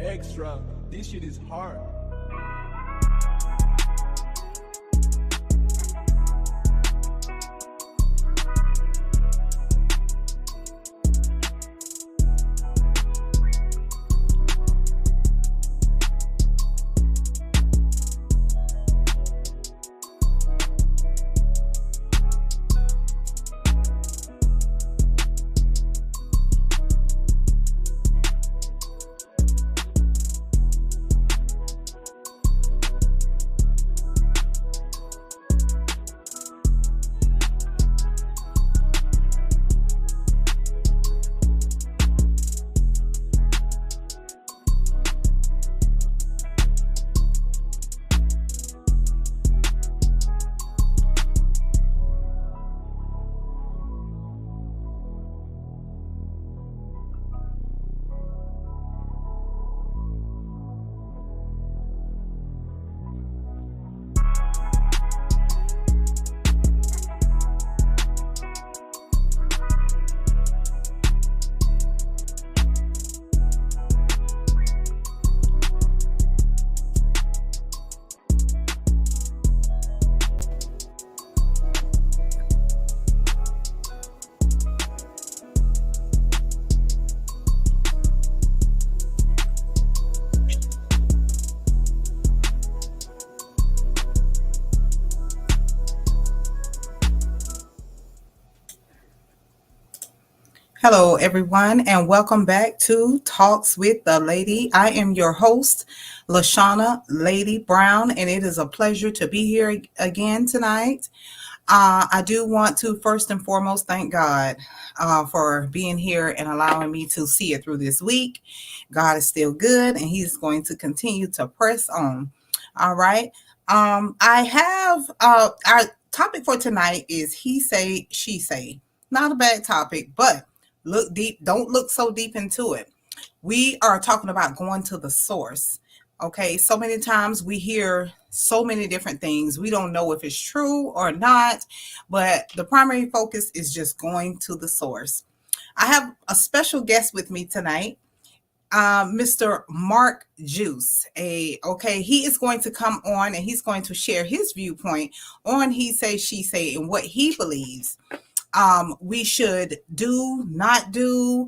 extra. This shit is hard. Hello, everyone, and welcome back to Talks with the Lady. I am your host, Lashana Lady Brown, and it is a pleasure to be here again tonight. I do want to first and foremost thank God for being here and allowing me to see it through this week. God is still good, and He's going to continue to press on. All right. I have our topic for tonight is He Say, She Say. Not a bad topic, but look deep. Don't look so deep into it. We are talking about going to the source. Okay, so many times we hear so many different things. We don't know if it's true or not, but the primary focus is just going to the source. I have a special guest with me tonight, Mr. Mark Juice. He is going to come on and he's going to share his viewpoint on He Say, She Say, and what he believes we should do, not do,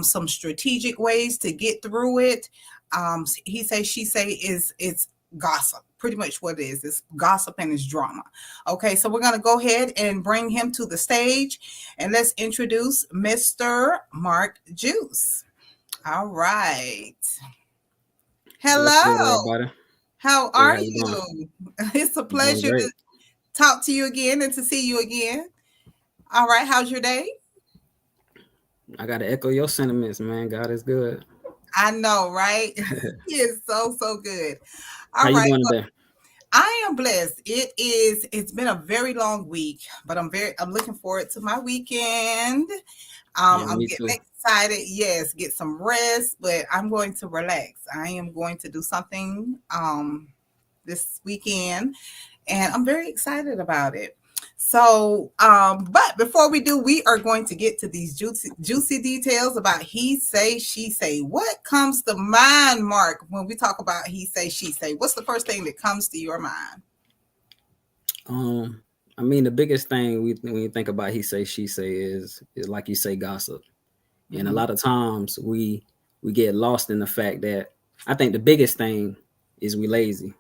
some strategic ways to get through it. He say, she say it's gossip. Pretty much what it is. It's gossip and it's drama. Okay, so we're going to go ahead and bring him to the stage and let's introduce Mr. Mark Juice. All right. Hello. Good, everybody. How are you you? doing? It's a I'm doing pleasure great. to talk to you again and to see you again. All right, how's your day? I got to echo your sentiments, man. God is good. I know, right? He is so good. How All you right. doing Well, today? I am blessed. It's been a very long week, but I'm looking forward to my weekend. Yeah, I'm me getting too. excited. Yes, get some rest, but I'm going to relax. I am going to do something this weekend, and I'm very excited about it. So, but before we do, we are going to get to these juicy details about He Say, She Say. What comes to mind, Mark, when we talk about He Say, She Say? What's the first thing that comes to your mind? I mean, the biggest thing when you think about he say, she say is like you say, gossip. And a Mm-hmm. lot of times we get lost in the fact that I think the biggest thing is we lazy.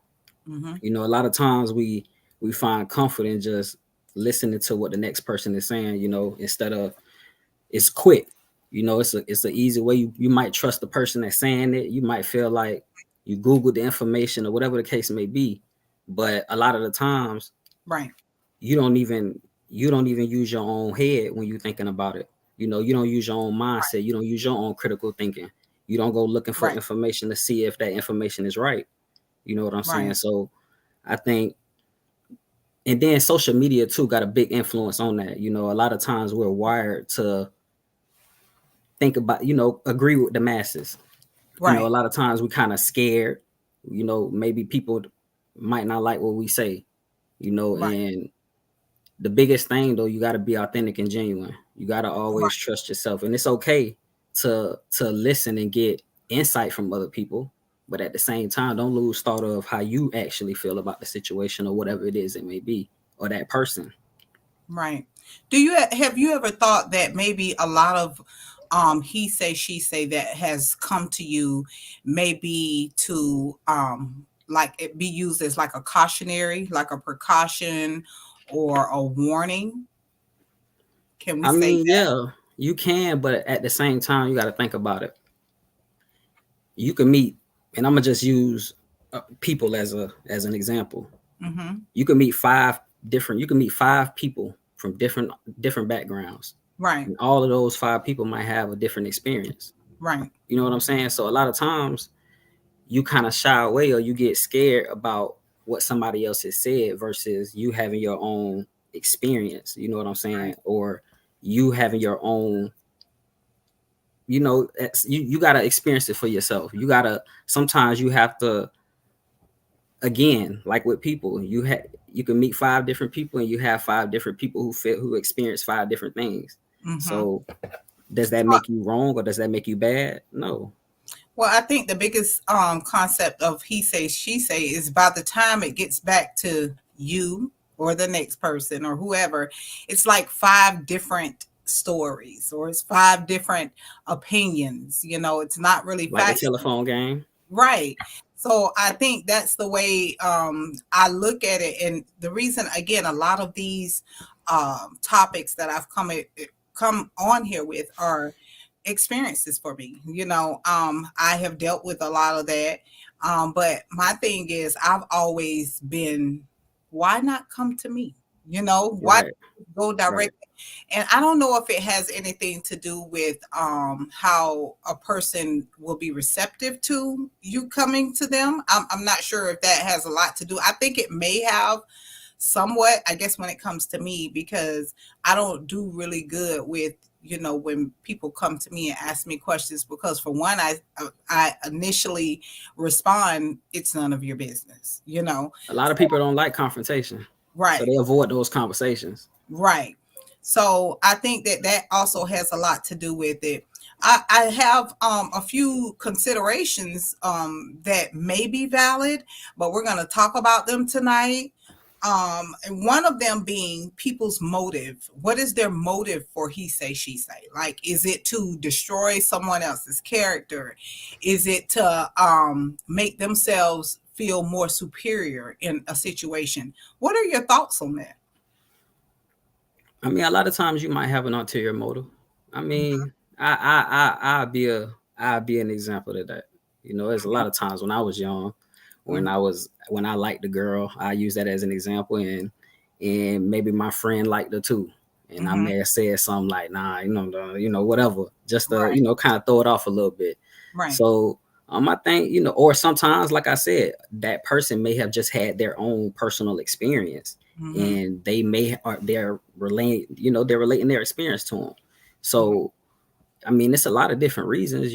Mm-hmm. You know, a lot of times we find comfort in just listening to what the next person is saying, you know, instead of it's quick. You know, it's an easy way. You might trust the person that's saying it. You might feel like you Googled the information or whatever the case may be. But a lot of the times Right. you don't even use your own head when you're thinking about it. You know, you don't use your own mindset. You don't use your own critical thinking. You don't go looking for Right. information to see if that information is right. You know what I'm saying? Right. So I think, and then social media too got a big influence on that. You know, a lot of times we're wired to think about, you know, agree with the masses. You know, a Right. lot of times we kind of scared, you know, maybe people might not like what we say, you know, Right. and the biggest thing though, you got to be authentic and genuine. You got to Right. always trust yourself, and it's okay to listen and get insight from other people, But at the same time, don't lose thought of how you actually feel about the situation or whatever it is it may be, or that person. Right. Have you ever thought that maybe a lot of he say she say that has come to you maybe to like it be used as like a cautionary, like a precaution or a warning? Can we I say mean, that? yeah, you can, but at the same time, you got to think about it. You can meet, and I'm gonna just use people as an example. Mm-hmm. You can meet you can meet five people from different backgrounds, Right. and all of those five people might have a different experience. Right. You know what I'm saying? So a lot of times you kind of shy away or you get scared about what somebody else has said versus you having your own experience. You know what I'm saying? Or you having your own, you got to experience it for yourself. Sometimes you have to, again, like with people, you can meet five different people and you have five different people who experience five different things. Mm-hmm. So does that make you wrong or does that make you bad? No. Well, I think the biggest concept of he say, she say is by the time it gets back to you or the next person or whoever, it's like five different stories or it's five different opinions. It's not really Like the factual. telephone game. Right. So I think that's the way I look at it. And the reason, again, a lot of these topics that I've come on here with are experiences for me. I have dealt with a lot of that. But my thing is, I've always been, why not come to me? Why Right. go direct? And I don't know if it has anything to do with how a person will be receptive to you coming to them. I'm not sure if that has a lot to do. I think it may have somewhat, I guess, when it comes to me, because I don't do really good with when people come to me and ask me questions, because for one, I initially respond, it's none of your business. A lot of people don't like confrontation. Right. So they avoid those conversations. Right. So I think that also has a lot to do with it. I have a few considerations that may be valid, but we're going to talk about them tonight. And one of them being people's motive. What is their motive for he say, she say? Like, is it to destroy someone else's character? Is it to make themselves feel more superior in a situation? What are your thoughts on that? I mean, a lot of times you might have an ulterior motive. I mean, I'll be an example of that. There's a lot of times when I was young, when I liked the girl, I use that as an example, and maybe my friend liked her too, and I may have said something like, "Nah, whatever," just to Right. kind of throw it off a little bit. Right. So I think or sometimes, like I said, that person may have just had their own personal experience, and they're relating their experience to them. So I mean, it's a lot of different reasons,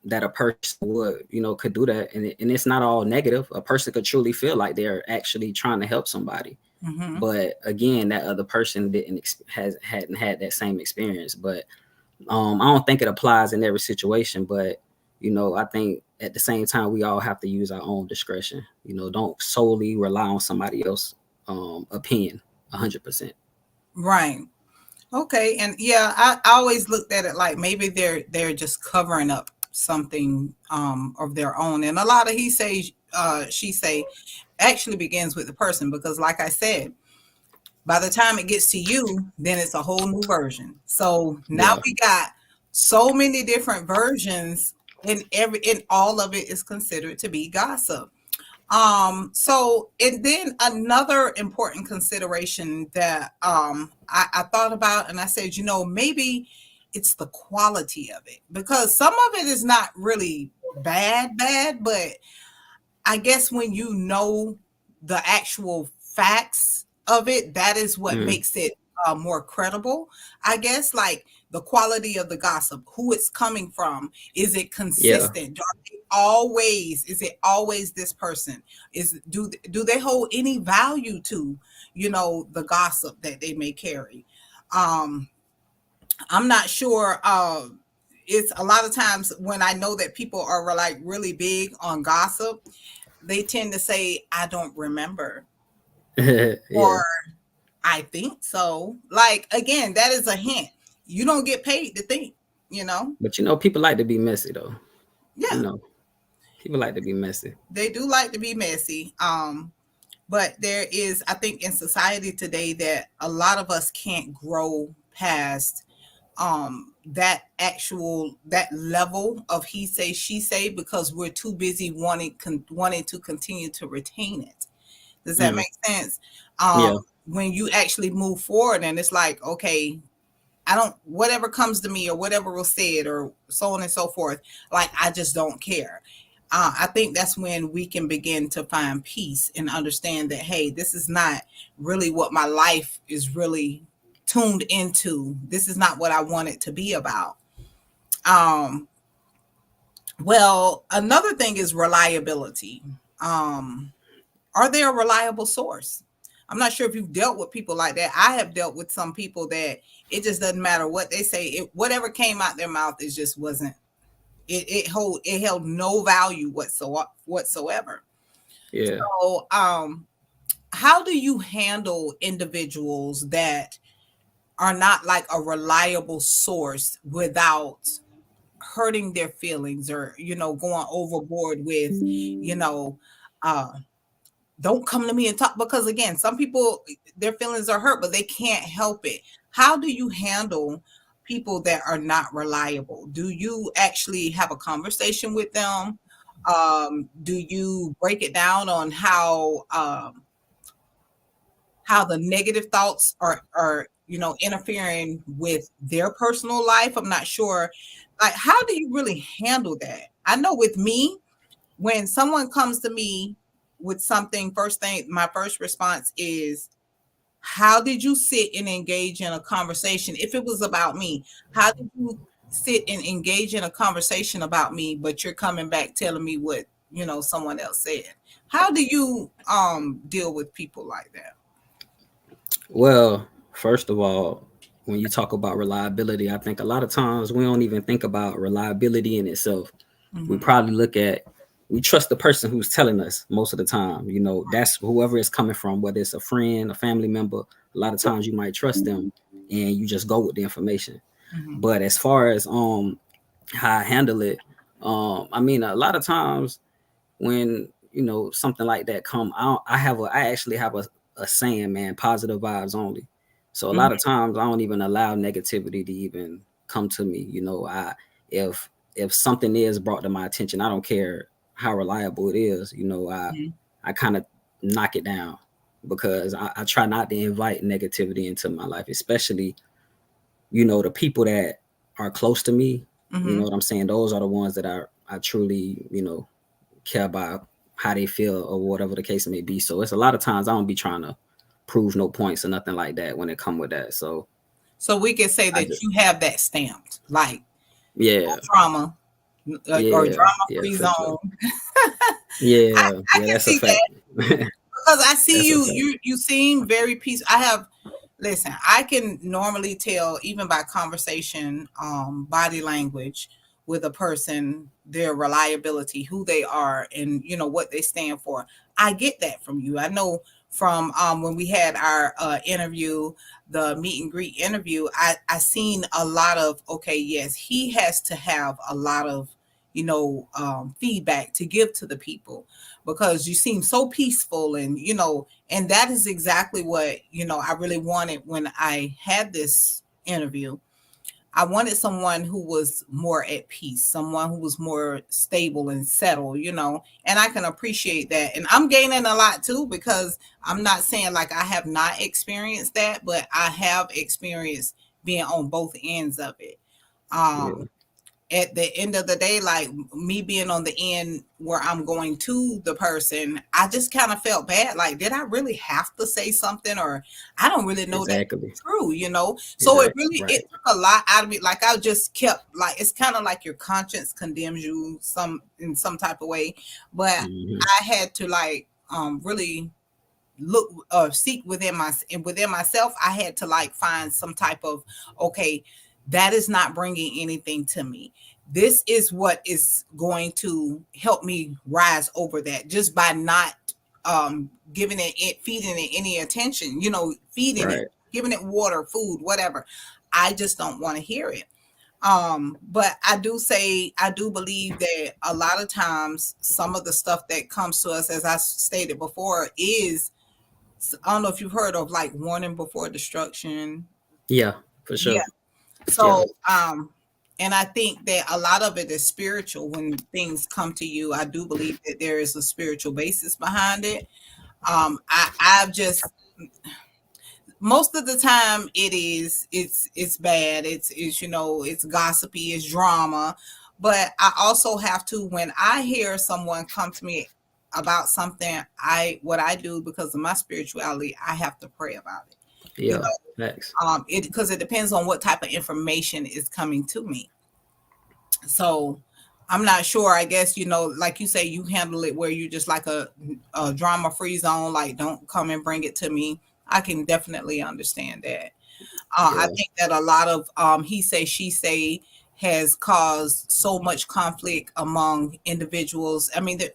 that a person would, could do that. And it's not all negative. A person could truly feel like they're actually trying to help somebody. But again, that other person hadn't had that same experience. But I don't think it applies in every situation. But, I think at the same time, we all have to use our own discretion. Don't solely rely on somebody else's opinion 100%. Right. Okay. And yeah, I always looked at it like maybe they're just covering up something of their own. And a lot of he say, she say actually begins with the person, because like I said, by the time it gets to you, then it's a whole new version. So now Yeah. we got so many different versions, and all of it is considered to be gossip. And then another important consideration that I thought about, and I said, maybe it's the quality of it, because some of it is not really bad, but I guess when you know the actual facts of it, that is what makes it more credible. I guess, like the quality of the gossip, who it's coming from, is it consistent? Is it always this person? Do they hold any value to the gossip that they may carry? I'm not sure it's a lot of times when I know that people are like really big on gossip, they tend to say, I don't remember, Yeah, or I think so. Like, again, that is a hint. You don't get paid to think, you know? but people like to be messy though. You Yeah, know, people like to be messy. they do like to be messy. But there is, I think, in society today that a lot of us can't grow past that level of he say she say, because we're too busy wanting to continue to retain it. Does that Mm, make sense? yeah, When you actually move forward and it's like, okay, I don't, whatever comes to me or whatever was said or so on and so forth, like, I just don't care. I think that's when we can begin to find peace and understand that, hey, this is not really what my life is really tuned into. This is not what I want it to be about. Um, well, another thing is reliability. Um, are they a reliable source? I'm not sure if you've dealt with people like that. I have dealt with some people that it just doesn't matter what they say. Whatever came out their mouth, it just wasn't. It held no value whatsoever. yeah. So, how do you handle individuals that are not like a reliable source without hurting their feelings, or going overboard with, uh don't come to me and talk, because again, some people, their feelings are hurt but they can't help it. How do you handle people that are not reliable? Do you actually have a conversation with them? Do you break it down on how the negative thoughts are interfering with their personal life? I'm not sure, like, how do you really handle that? I know with me, when someone comes to me with something, my first response is, how did you sit and engage in a conversation? If it was about me, how did you sit and engage in a conversation about me, but you're coming back telling me what, someone else said? How do you deal with people like that? Well, first of all, when you talk about reliability, I think a lot of times we don't even think about reliability in itself. We Mhm. probably we trust the person who's telling us most of the time. That's whoever it's coming from, whether it's a friend, a family member. A lot of times you might trust them and you just go with the information. Mhm. But as far as how I handle it, I mean, a lot of times when something like that come out, I actually have a saying, man, positive vibes only. So a lot of Mhm. times I don't even allow negativity to even come to me. I if something is brought to my attention, I don't care how reliable it is. Mhm. I kind of knock it down, because I try not to invite negativity into my life, especially the people that are close to me. You know Mhm. what I'm saying? Those are the ones that I truly care about how they feel or whatever the case may be. So it's a lot of times I don't be trying to prove no points or nothing like that when it come with that. So So we can say I that just you have that stamped, like, no yeah, drama, or drama yeah, free for sure. zone. Yeah, I yeah, can that's a see fact. that, because I see That's a you. fact. You seem very peaceful. Listen, I can normally tell, even by conversation, body language, with a person, their reliability, who they are, and what they stand for. I get that from you. I know from when we had our interview, the meet and greet interview. I seen a lot of, okay, yes, he has to have a lot of feedback to give to the people, because you seem so peaceful, and and that is exactly what I really wanted when I had this interview. I wanted someone who was more at peace, someone who was more stable and settled, and I can appreciate that. And I'm gaining a lot too, because I'm not saying like I have not experienced that, but I have experienced being on both ends of it. Yeah, Um, at the end of the day, like, me being on the end where I'm going to the person, I just kind of felt bad. Like, did I really have to say something? Or I don't really know that exactly, true. So it exactly, really, right. it took a lot out of me. Like, I just kept, like, it's kind of like your conscience condemns you in some type of way. But Hmm. I had to, like, really look or seek within myself. I had to, like, find some type of, okay, that is not bringing anything to me. This is what is going to help me rise over that, just by not giving it, feeding it any attention, feeding it, Right. giving it water, food, whatever. I just don't want to hear it. But I do believe that a lot of times some of the stuff that comes to us, as I stated before, is, I don't know if you've heard of like warning before destruction. Yeah, for Yeah. sure. Yeah. So, and I think that a lot of it is spiritual. When things come to you, I do believe that there is a spiritual basis behind it. I've just, most of the time it's bad. It's gossipy, it's drama. But I also have to, when I hear someone come to me about something, what I do, because of my spirituality, I have to pray about it. Yeah. Next. Because it depends on what type of information is coming to me. So I'm not sure. I guess, like you say, you handle it where you just like a drama free zone, like don't come and bring it to me. I can definitely understand that. I Yeah. think that a lot of he say, she say has caused so much conflict among individuals. I mean, that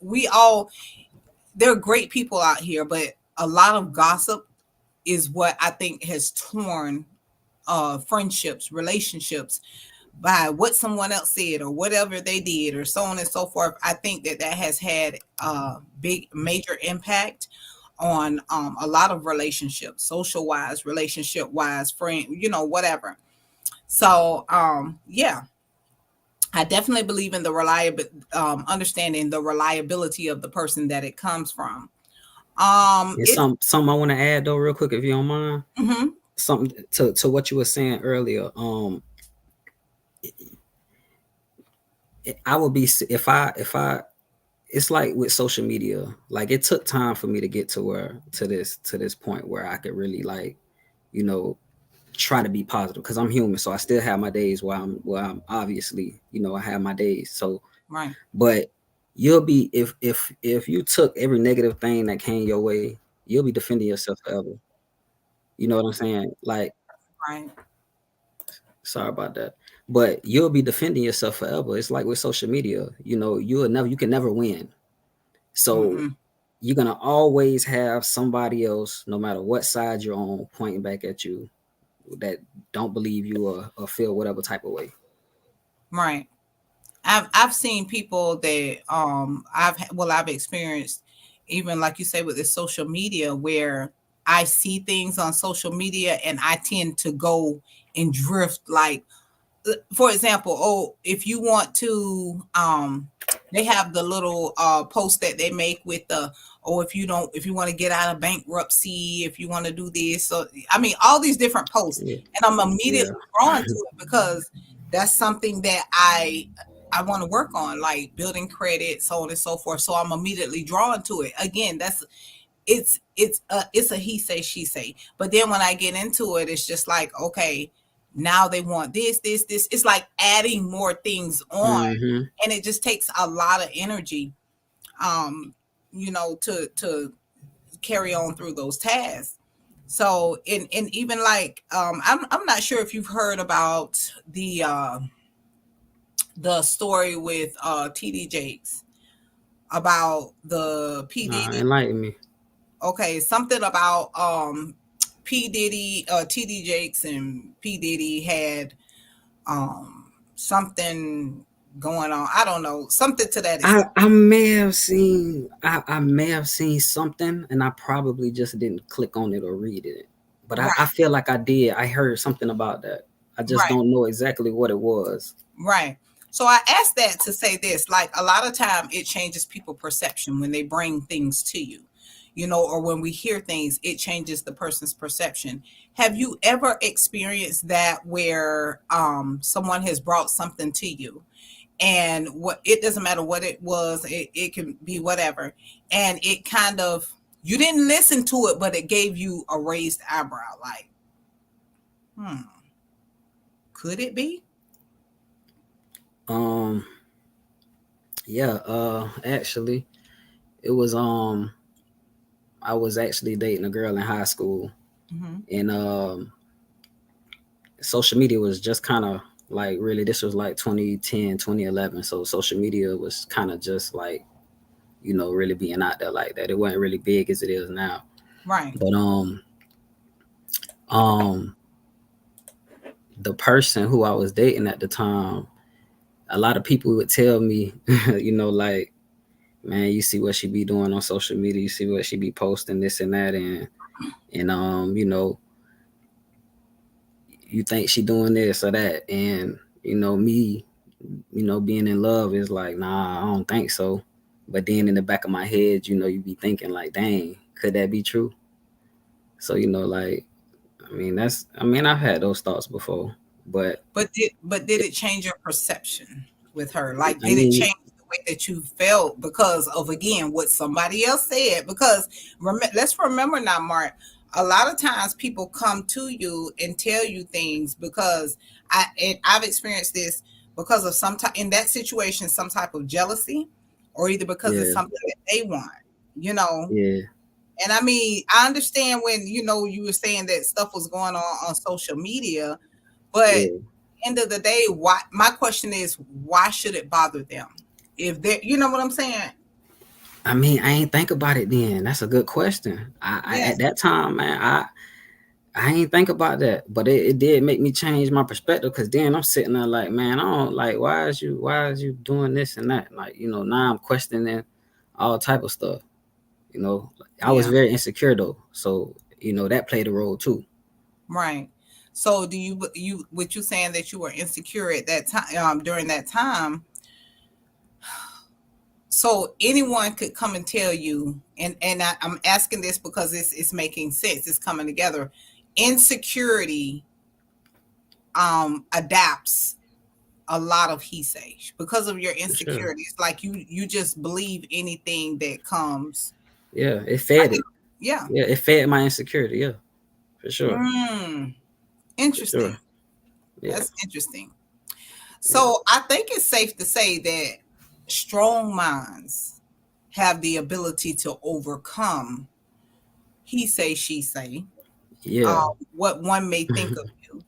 there are great people out here, but a lot of gossip is what I think has torn friendships, relationships, by what someone else said or whatever they did, or so on and so forth. I think that has had a big, major impact on a lot of relationships, social wise, relationship wise, friend, whatever. So, yeah, I definitely believe in the understanding the reliability of the person that it comes from. And It, something I want to add though, real quick, if you don't mind. mhm. Something to what you were saying earlier. I would be, if I it's like with social media, like it took time for me to get to this point where I could really, like, you know, try to be positive, because I'm human, so I still have my days where I'm obviously, I have my days. So, Right, but you'll be, if you took every negative thing that came your way, you'll be defending yourself forever. You know what I'm saying? Like, right. sorry about that. But you'll be defending yourself forever. It's like with social media, you can never win. So Mm-mm. you're gonna always have somebody else, no matter what side you're on, pointing back at you, that don't believe you, or feel whatever type of way. Right. I've seen people that I've experienced, even like you say with the social media, where I see things on social media and I tend to go and drift, like, for example, if you want to, they have the little post that they make with the, if you want to get out of bankruptcy, if you want to do this. So I mean, all these different posts, Yeah, and I'm yeah, immediately drawn to it because that's something that I want to work on, like building credit, so on and so forth. So I'm immediately drawn to it. Again, it's a he say, she say. But then when I get into it, it's just like, okay, now they want this. It's like adding more things on, hmm, and it just takes a lot of energy, to carry on through those tasks. So, and even like, I'm not sure if you've heard about the story with TD Jakes, about the P Diddy. enlighten me. Okay, something about P Diddy, TD Jakes and P Diddy had something going on. I don't know, something to that extent. I may have seen something, and I probably just didn't click on it or read it. But I Right, feel like I did. I heard something about that. I just right, don't know exactly what it was. right. So I asked that to say this, like a lot of time it changes people perception when they bring things to you, or when we hear things, it changes the person's perception. Have you ever experienced that where someone has brought something to you, and what, it doesn't matter what it was, it can be whatever, and it kind of, you didn't listen to it, but it gave you a raised eyebrow, like, could it be? Um, yeah, actually, it was, I was actually dating a girl in high school, Hmm. and social media was just kind of like really, this was like 2010, 2011. So social media was kind of just like, really being out there like that. It wasn't really big as it is now. Right. But um the person who I was dating at the time, a lot of people would tell me, like, man, you see what she be doing on social media, you see what she be posting, this and that, and you think she doing this or that, and me, being in love is like, nah, I don't think so. But then in the back of my head, you be thinking like, dang, could that be true? So like, I've had those thoughts before, but Did it change your perception with her? Like, I did it mean, change the way that you felt because of, again, what somebody else said? Because let's remember now, Mark, a lot of times people come to you and tell you things because I've experienced this because of some type in that situation, some type of jealousy, or either because it's yeah, something that they want, you know. yeah, And I mean, I understand when you were saying that stuff was going on social media, but yeah. end of the day, why? My question is, why should it bother them? If they, you know what I'm saying? I mean, I ain't think about it then. That's a good question. I Yes. at that time, man, I ain't think about that, but it did make me change my perspective, because then I'm sitting there like, man, I don't like, why is you doing this and that? Like, now I'm questioning all type of stuff. I was Yeah. very insecure though, so that played a role too. Right. So do you with you saying that you were insecure at that time, during that time? So anyone could come and tell you, and I'm asking this because it's making sense. It's coming together. Insecurity adapts a lot of he say because of your For sure. insecurities. Like you just believe anything that comes. Yeah, it I fed can, it. yeah. Yeah, it fed my insecurity. Yeah, for sure. Mm, For interesting. sure. Yeah. That's interesting. Yeah. So I think it's safe to say that strong minds have the ability to overcome he say, she say, Yeah. what one may think of you.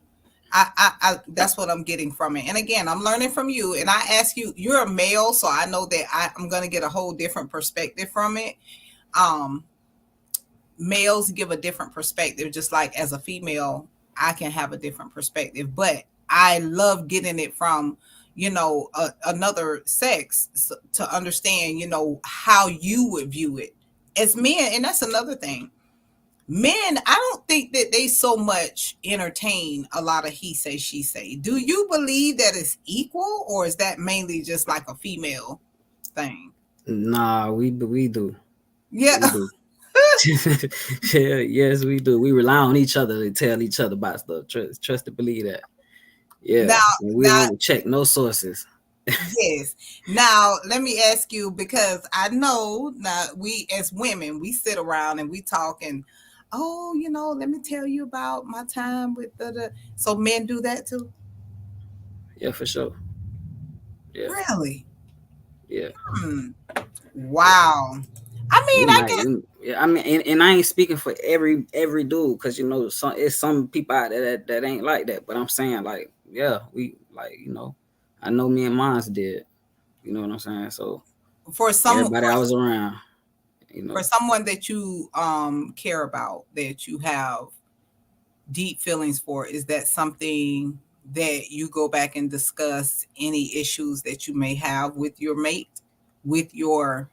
That's what I'm getting from it. And again, I'm learning from you. And I ask you, you're a male, so I know that I'm going to get a whole different perspective from it. Um, Males give a different perspective, just like as a female, I can have a different perspective. But I love getting it from, another sex to understand, how you would view it as men. And that's another thing. Men, I don't think that they so much entertain a lot of he say, she say. Do you believe that it's equal, or is that mainly just like a female thing? Nah, we do. Yeah. We do. Yeah, yes, we do. We rely on each other to tell each other about stuff. Trust to believe that. Now, Yeah. And we now, don't check no sources. yes. Now, let me ask you, because I know now we as women, we sit around and we talk and, oh, let me tell you about my time with the. So men do that too? Yeah, for sure. Yeah. Really? Yeah. Hmm. Yeah. Wow. I We mean, I might. guess Yeah, and I ain't speaking for every dude, because some people out there that ain't like that. But I'm saying, like, yeah, we like, I know me and mines did. You know what I'm saying? So for some everybody I was around, you for know. someone that you care about, that you have deep feelings for, is that something that you go back and discuss any issues that you may have with your mate, with your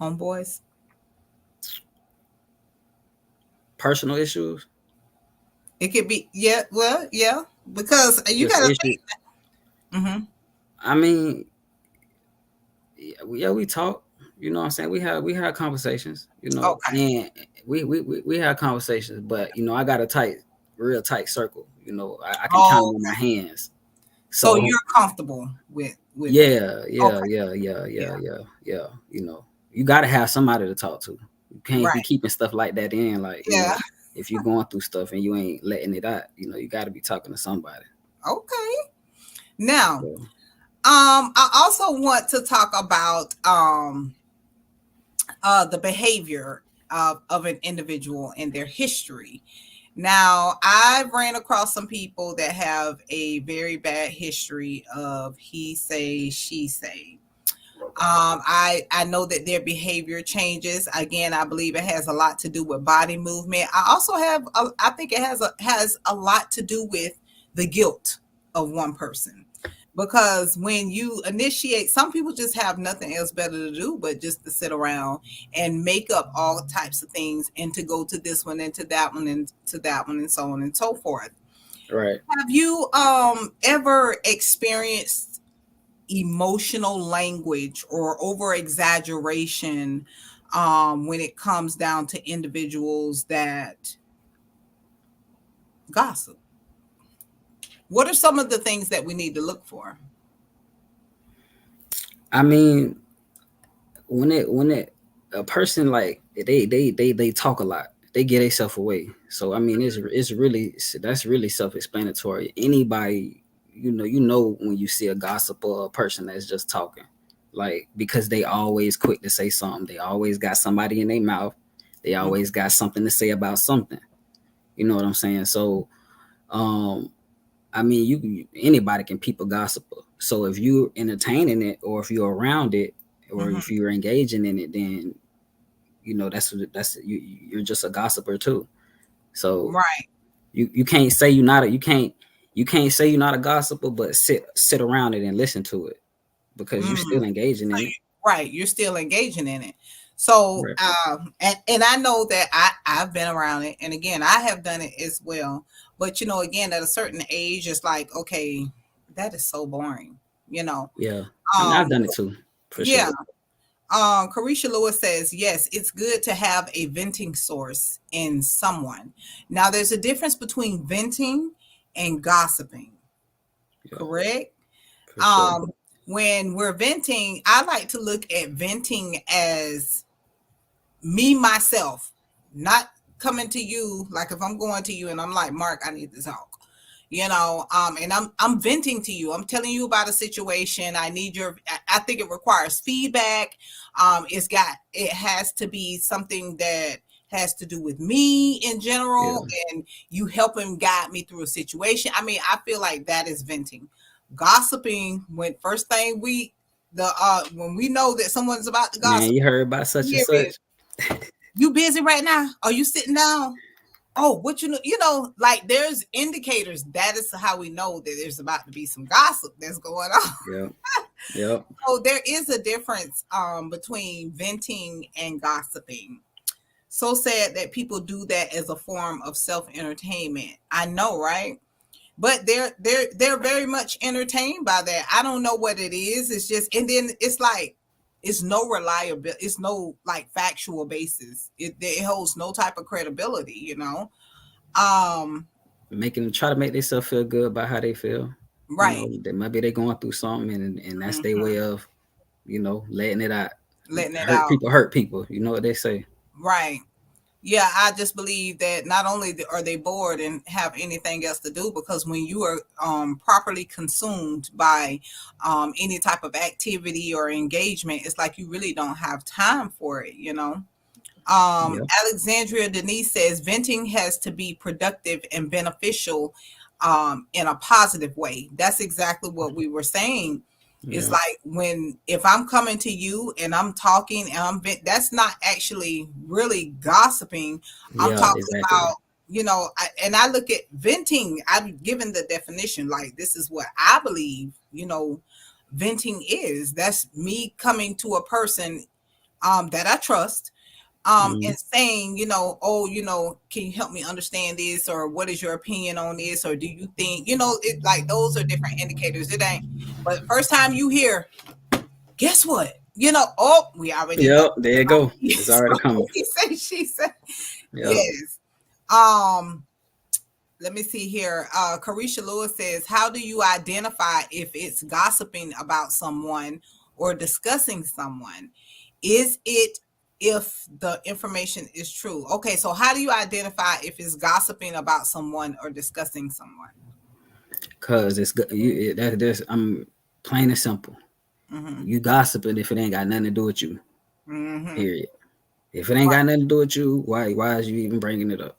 homeboys? Personal issues, It could be, yeah, well, yeah, because you just got to issues. think. Hmm. I mean, yeah, we talk. You know what I'm saying? We had conversations, Okay. and we had conversations, but I got a real tight circle. I can count them on my Okay. hands. So So you're comfortable with that? yeah, yeah, Okay. yeah, yeah, Yeah. yeah, yeah, yeah. You got to have somebody to talk to. You can't be Right. keeping stuff like that in. Like, Yeah. if you're going through stuff and you ain't letting it out, you got to be talking to somebody. Okay. Now, So, I also want to talk about the behavior of an individual and their history. Now, I've ran across some people that have a very bad history of he say, she say. I know that their behavior changes. Again, I believe it has a lot to do with body movement. I also I think it has a lot to do with the guilt of one person. Because when you initiate, some people just have nothing else better to do but just to sit around and make up all types of things and to go to this one and to that one and to that one and so on and so forth. Right. Have you ever experienced emotional language or over exaggeration when it comes down to individuals that gossip? What are some of the things that we need to look for? I mean, when a person like they talk a lot, they get themselves away. So I mean, it's really, that's really self-explanatory. Anybody, you know when you see a gossip or a person that's just talking, like, because they always quick to say something, they always got somebody in their mouth, they always got something to say about something. You know what I'm saying? So um I mean, anybody can peep a gossiper. So if you're entertaining it, or if you're around it, or Mhm. if you're engaging in it, then you're just a gossiper too. So Right. you can't say you're not a you can't say you're not a gossiper, but sit around it and listen to it, because you're Mm. still engaging in it. Right, you're still engaging in it. So, Right. and I know that I've been around it, and again, I have done it as well. But again, at a certain age, it's like, okay, that is so boring. You know, Yeah. I mean, I've um, done it too, for yeah. sure. Carisha Lewis says, yes, it's good to have a venting source in someone. Now, there's a difference between venting and gossiping, Yeah, correct? for sure. Um, when we're venting, I like to look at venting as me myself, not coming to you. Like if I'm going to you and I'm like, Mark, I need to talk, and I'm venting to you. I'm telling you about a situation. I need I think it requires feedback. It has to be something that has to do with me in general, Yeah. and you helping guide me through a situation. I mean, I feel like that is venting. Gossiping, when first thing when we know that someone's about to Man, gossip, you heard about such and here it is. such. You busy right now? Are you sitting down? Oh, what like there's indicators. That is how we know that there's about to be some gossip that's going on. Yeah. Yep. So there is a difference between venting and gossiping. So sad that people do that as a form of self-entertainment. I know, right? But they're very much entertained by that. I don't know what it is. It's just, and then it's like it's no reliability. It's no like factual basis. It holds no type of credibility. Um, Making them try to make themselves feel good about how they feel. You right. know, that maybe they're going through something, and that's their Mhm. way of, letting it out. Letting it out. Hurt people. You know what they say. Right. Yeah, I just believe that not only are they bored and have anything else to do, because when you are properly consumed by any type of activity or engagement, it's like you really don't have time for it. Yeah. Alexandria Denise says venting has to be productive and beneficial in a positive way. That's exactly what we were saying. It's Yeah. like if I'm coming to you and I'm talking and that's not actually really gossiping. I'm Yeah. talking Exactly. about, and I look at venting. I've given the definition, like this is what I believe, venting is. That's me coming to a person that I trust, Mhm. and saying, oh, can you help me understand this, or what is your opinion on this, or do you think, it like those are different indicators. It ain't, but first time you hear, guess what? Oh, we already know. Yep. There you go. It's So already coming. he said, she said, Yep. yes. Um, let me see here. Carisha Lewis says, how do you identify if it's gossiping about someone or discussing someone? Is it if the information is true? Okay, so how do you identify if it's gossiping about someone or discussing someone? Cause it's good. There's I'm plain and simple. Mm-hmm. You gossiping if it ain't got nothing to do with you. Mm-hmm. Period. If it ain't got nothing to do with you, why is you even bringing it up?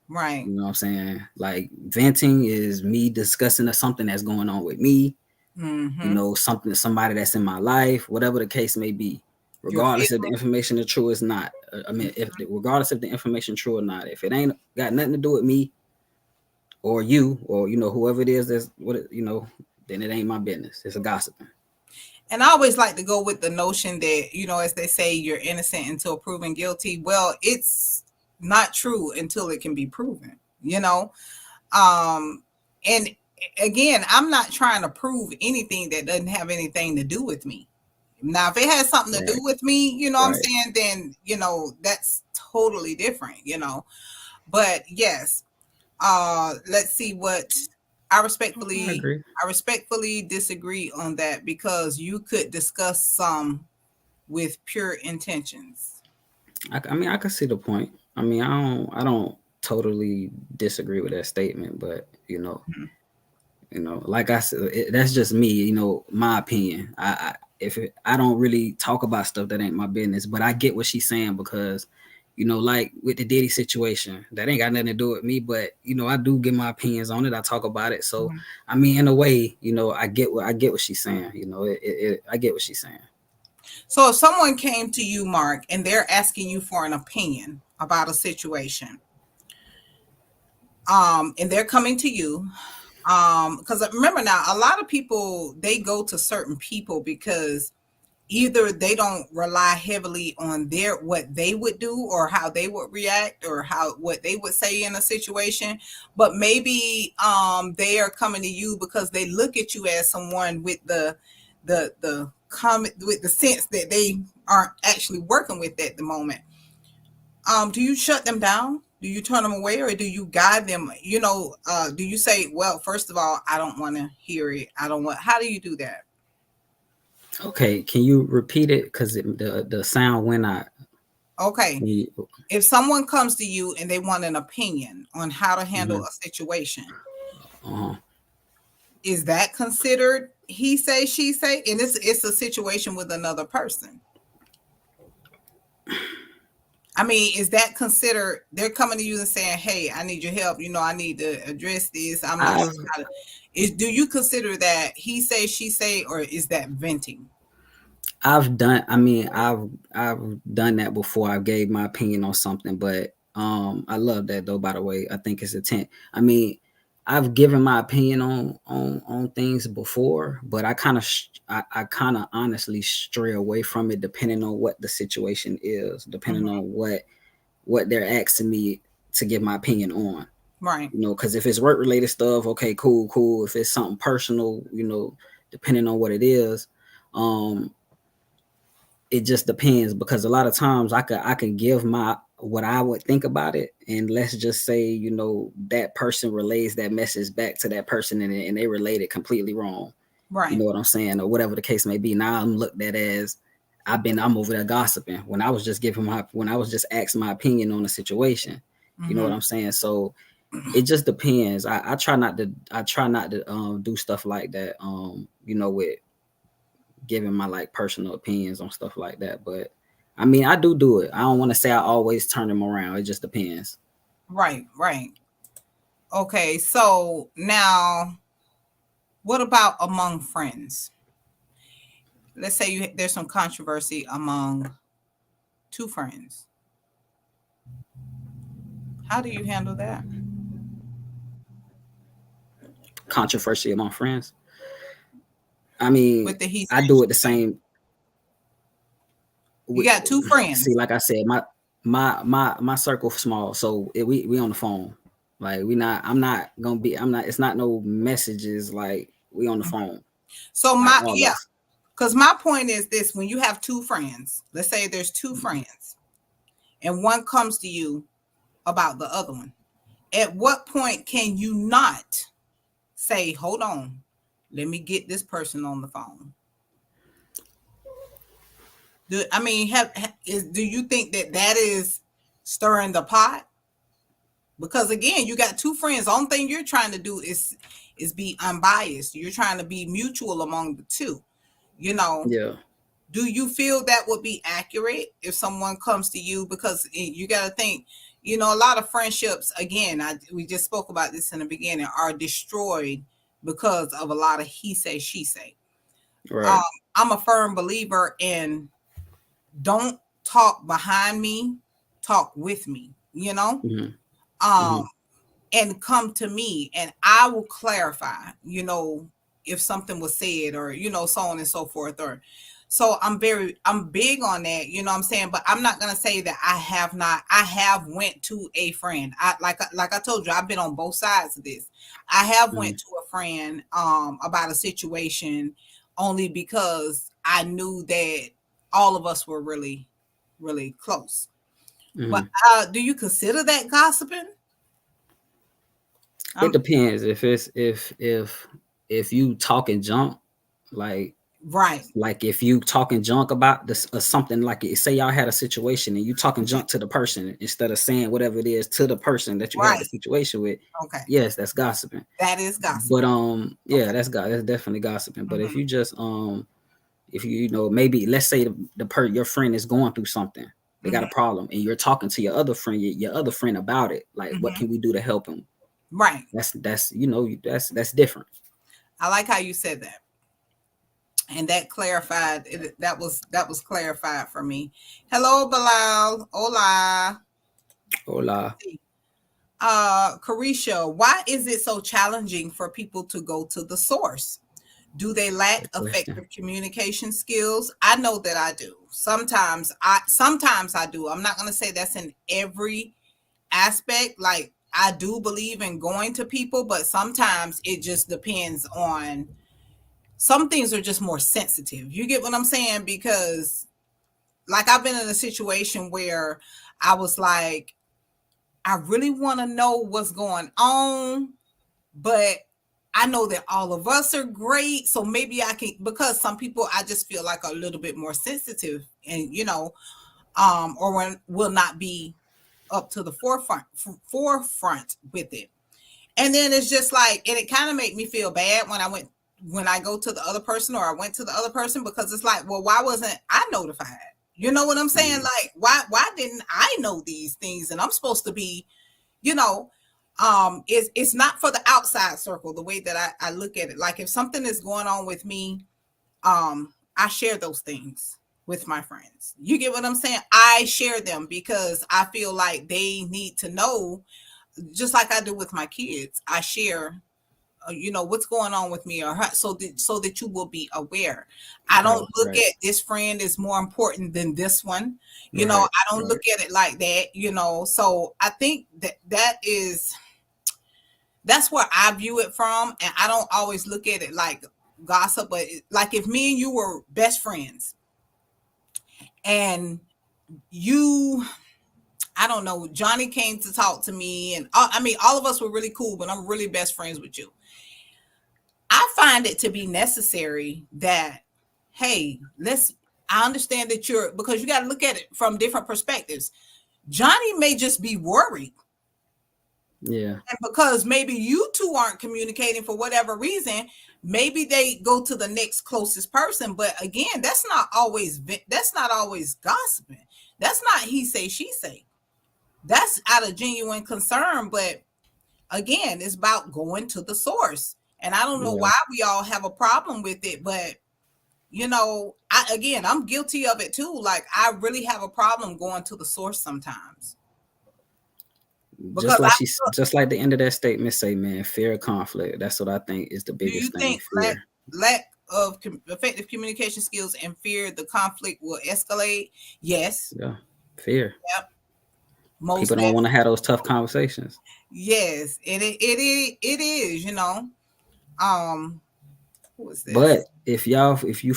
Right. You know what I'm saying? Like venting is me discussing something that's going on with me, Mm-hmm. somebody that's in my life, whatever the case may be, Your regardless if the feelings. information is true or not. Regardless if the information true or not, if it ain't got nothing to do with me or you or whoever it is that's then it ain't my business. It's a gossiping. And I always like to go with the notion that, as they say, you're innocent until proven guilty. Well, it's not true until it can be proven, And again, I'm not trying to prove anything that doesn't have anything to do with me. Now, if it has something to do with me, what I'm saying, then, that's totally different, But yes, let's see what I respectfully disagree on that, because you could discuss some with pure intentions. I mean, I can see the point. I mean, I don't totally disagree with that statement, but like I said, that's just me. My opinion. I don't really talk about stuff that ain't my business, but I get what she's saying, because like with the Diddy situation, that ain't got nothing to do with me, but I do give my opinions on it. I talk about it. So I mean, in a way, I get what she's saying. I get what she's saying. So if someone came to you, Mark, and they're asking you for an opinion about a situation, and they're coming to you, because remember now, a lot of people, they go to certain people because either they don't rely heavily on what they would do or how they would react or what they would say in a situation, but maybe they are coming to you because they look at you as someone with the comment, with the sense that they aren't actually working with at the moment. Do you shut them down? Do you turn them away, or do you guide them? Do you say, well, first of all, I don't want to hear it. How do you do that? Okay, can you repeat it? Because the sound went out. Okay. If someone comes to you and they want an opinion on how to handle a situation, is that considered he say, she say? And it's a situation with another person. I mean, is that considered, they're coming to you and saying, hey, I need your help. I need to address this. I'm not sure how to. Do you consider that he say, she say, or is that venting? I've done that before. I gave my opinion on something, but I love that though, by the way. I think it's intent. I mean, I've given my opinion on things before, but I kind of honestly stray away from it, depending on what the situation is, depending on what they're asking me to give my opinion on. Right. Because if it's work related stuff, okay, cool. If it's something personal, depending on what it is, it just depends, because a lot of times I can give what I would think about it, and let's just say that person relays that message back to that person, and they relate it completely wrong. Right. You know what I'm saying, or whatever the case may be. Now I'm looked at as I'm over there gossiping when I was just asking my opinion on the situation. You know what I'm saying? So it just depends. I try not to do stuff like that. With giving my like personal opinions on stuff like that, but I mean, I do it. I don't want to say I always turn them around. It just depends. Right. Okay, so now what about among friends? Let's say there's some controversy among two friends. How do you handle that? Controversy among friends? I mean, With the I do it the same. You got two friends. See, like I said, my circle small, so we on the phone. Like it's not no messages, like we on the phone. So because my point is this: when you have two friends, let's say there's two friends, and one comes to you about the other one, at what point can you not say, hold on, let me get this person on the phone? Do you think that is stirring the pot? Because again, you got two friends. The only thing you're trying to do is be unbiased. You're trying to be mutual among the two. Yeah. Do you feel that would be accurate if someone comes to you? Because you got to think, You know, a lot of friendships, again, we just spoke about this in the beginning, are destroyed because of a lot of he say, she say. Um, Right. I'm a firm believer in don't talk behind me, talk with me, you know, Hmm. um, Hmm. and come to me and I will clarify, you know, if something was said or, you know, so on and so forth. Or so I'm big on that, you know what I'm saying? But I'm not gonna say that I have went to a friend. Like I told you, I've been on both sides of this. I have Hmm. went to a friend about a situation only because I knew that all of us were really, really close. But Hmm. do you consider that gossiping? It Um, depends if you talking junk, like right. if you talking junk about this or something, like say y'all had a situation and you talking Okay. junk to the person instead of saying whatever it is to the person that you had the Right. situation with. Okay. Yes, that's gossiping. That is But gossiping. yeah, Okay. that's definitely gossiping. But if Hmm. you just if you know, maybe let's say your friend is going through something, they got a Hmm. problem, and you're talking to your other friend, your other friend about it, like what Hmm. can we do to help him? Right. That's you know, that's different. I like how you said that. And that clarified that was clarified for me. Hello, Bilal. Hola. Hola. Carisha, why is it so challenging for people to go to the source? Do they lack Good question. effective communication skills? I know that I do. Sometimes I do. I'm not going to say that's in every aspect. Like I do believe in going to people, but sometimes it just depends on some things are just more sensitive. You get what I'm saying? Because like I've been in a situation where I was like, I really want to know what's going on, but I know that all of us are great. So maybe I can, because some people I just feel like are a little bit more sensitive and, you know, or when will not be up to the forefront with it. And then it's just like, and it kind of made me feel bad when I go to the other person or I went to the other person because it's like, well, why wasn't I notified? You know what I'm saying? Mhm. Like, why didn't I know these things? And I'm supposed to be, you know, it's not for the outside circle the way that I look at it. Like if something is going on with me, I share those things with my friends. You get what I'm saying? I share them because I feel like they need to know, just like I do with my kids. I share, you know, what's going on with me or her, so that you will be aware. I Right, don't look right, at this friend is more important than this one. You know, right, I don't right. look at it like that. You know, so I think that's where I view it from, and I don't always look at it like gossip, but like if me and you were best friends and you, I don't know, Johnny came to talk to me, and I mean, all of us were really cool, but I'm really best friends with you. I find it to be necessary that, hey, I understand that because you got to look at it from different perspectives. Johnny may just be worried. Yeah, And because maybe you two aren't communicating for whatever reason, maybe they go to the next closest person. But again, that's not always gossiping. That's not he say, she say. That's out of genuine concern. But again, it's about going to the source. And I don't know yeah. why we all have a problem with it, but you know, I'm guilty of it too. Like I really have a problem going to the source sometimes because Just like the end of that statement say, man, fear of conflict. That's what I think is the do you biggest thing. think Fear. lack of effective communication skills and fear the conflict will escalate? Yes. Yeah, fear. Yep. Most People don't want to definitely. have those tough conversations. Yes. And it is, you know. Um, who is But this? if you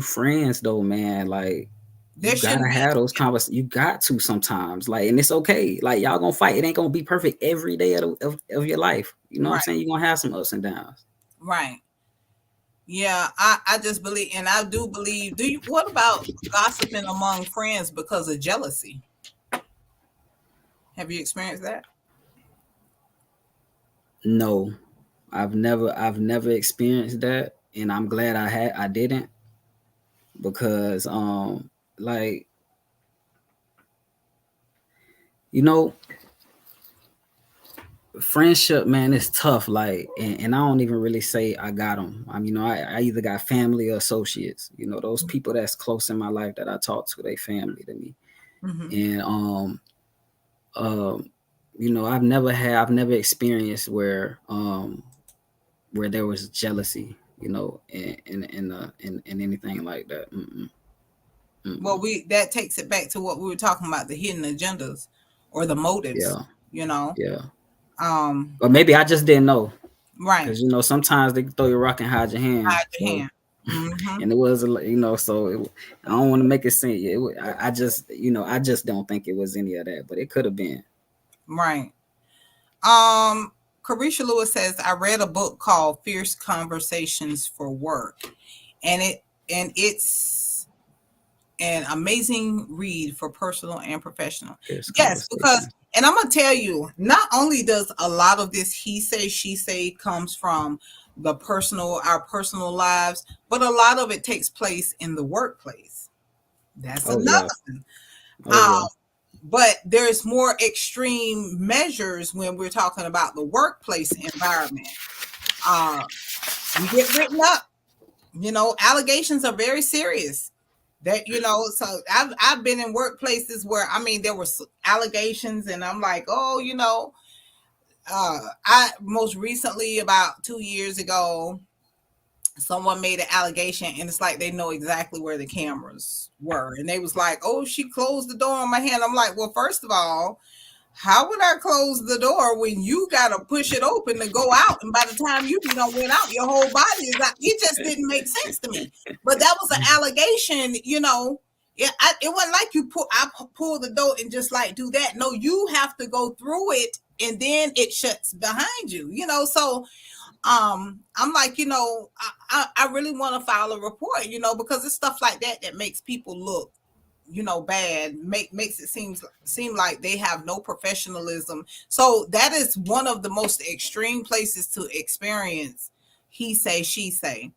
friends though, man, like you There gotta shouldn't be. have those conversations. You got to sometimes, like, and it's okay. Like y'all gonna fight. It ain't gonna be perfect every day of your life. You know what I'm Right, saying? You're gonna have some ups and downs. right. Yeah, I just believe, and I do believe. What about gossiping among friends because of jealousy? Have you experienced that? No, I've never experienced that, and I'm glad I didn't because like You know, friendship, man, it's tough. Like, and I don't even really say I got them. I either got family or associates. You know, those people that's close in my life that I talk to, they family to me. And I've never experienced where there was jealousy, in anything like that. Well, that takes it back to what we were talking about, the hidden agendas or the motives. Yeah. But maybe I just didn't know. Right. Because sometimes they throw your rock and hide your hand. And it was, so I don't want to make it seem. I just don't think it was any of that, but it could have been. Right. Carisha Lewis says, I read a book called Fierce Conversations for Work, and it's an amazing read for personal and professional. Yes, because, and I'm going to tell you, not only does a lot of this he say, she say comes from our personal lives, but a lot of it takes place in the workplace. That's another thing. But there's more extreme measures when we're talking about the workplace environment. We get written up. Allegations are very serious. That so I've been in workplaces where there were allegations, and I'm like, I most recently, about 2 years ago, someone made an allegation, and it's like they know exactly where the cameras were, and they was like, oh, she closed the door on my hand. I'm like, well, first of all, how would I close the door when you gotta push it open to go out, and by the time you went out, your whole body is out? It just didn't make sense to me. But that was an allegation. It wasn't like I pull the door and just like do that. No, you have to go through it, and then it shuts behind you. So I'm like, I really want to file a report, because it's stuff like that makes people look, bad, makes it seem like they have no professionalism. So that is one of the most extreme places to experience he say, she say.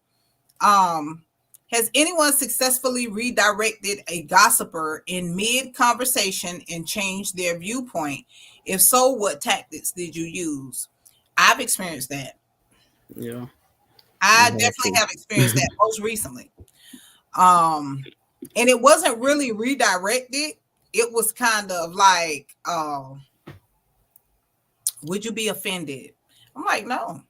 Has anyone successfully redirected a gossiper in mid-conversation and changed their viewpoint? If so, what tactics did you use? I've experienced that. Yeah, I definitely have experienced that most recently. And it wasn't really redirected. It was kind of like, would you be offended? I'm like, no,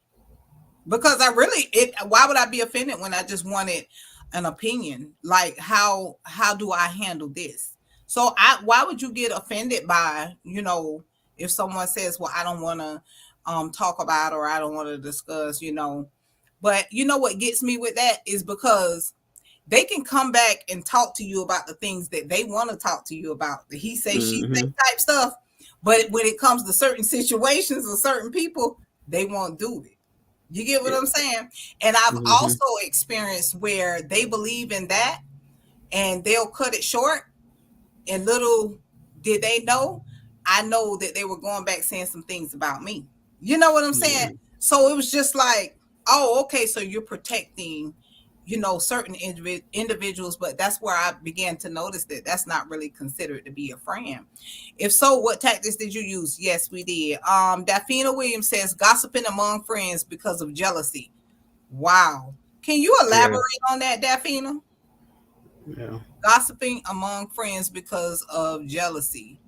because why would I be offended when I just wanted an opinion? Like, how do I handle this? So why would you get offended by, if someone says, well, I don't want to talk about, or I don't want to discuss, but what gets me with that is because they can come back and talk to you about the things that they want to talk to you about, the he say, she say type stuff. But when it comes to certain situations or certain people, they won't do it. You get what I'm saying? And I've also experienced where they believe in that and they'll cut it short. And little did they know, I know that they were going back saying some things about me. You know what I'm saying? So it was just like, oh, okay, so you're protecting, certain individuals, but that's where I began to notice that that's not really considered to be a friend. If so, what tactics did you use? Yes, we did. Daphina Williams says, gossiping among friends because of jealousy. Wow. Can you elaborate on that, Daphina? Yeah. Gossiping among friends because of jealousy.